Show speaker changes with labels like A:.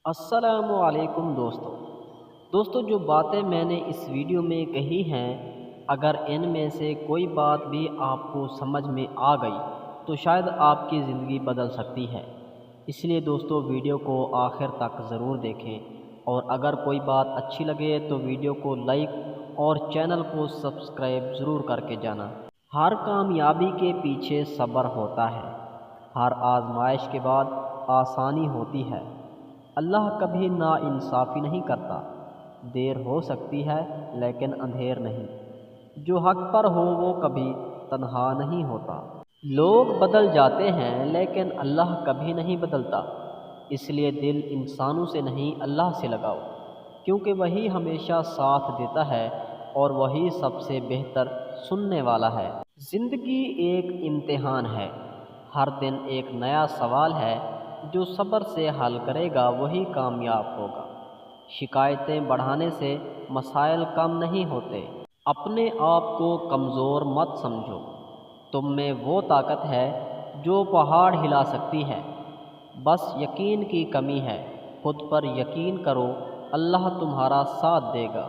A: السلام علیکم دوستو جو باتیں میں نے اس ویڈیو میں کہی ہیں، اگر ان میں سے کوئی بات بھی آپ کو سمجھ میں آ گئی تو شاید آپ کی زندگی بدل سکتی ہے۔ اس لیے دوستو ویڈیو کو آخر تک ضرور دیکھیں، اور اگر کوئی بات اچھی لگے تو ویڈیو کو لائک اور چینل کو سبسکرائب ضرور کر کے جانا۔ ہر کامیابی کے پیچھے صبر ہوتا ہے، ہر آزمائش کے بعد آسانی ہوتی ہے۔ اللہ کبھی ناانصافی نہیں کرتا، دیر ہو سکتی ہے لیکن اندھیر نہیں۔ جو حق پر ہو وہ کبھی تنہا نہیں ہوتا۔ لوگ بدل جاتے ہیں لیکن اللہ کبھی نہیں بدلتا، اس لیے دل انسانوں سے نہیں اللہ سے لگاؤ، کیونکہ وہی ہمیشہ ساتھ دیتا ہے اور وہی سب سے بہتر سننے والا ہے۔ زندگی ایک امتحان ہے، ہر دن ایک نیا سوال ہے، جو صبر سے حل کرے گا وہی کامیاب ہوگا۔ شکایتیں بڑھانے سے مسائل کم نہیں ہوتے۔ اپنے آپ کو کمزور مت سمجھو، تم میں وہ طاقت ہے جو پہاڑ ہلا سکتی ہے، بس یقین کی کمی ہے۔ خود پر یقین کرو، اللہ تمہارا ساتھ دے گا۔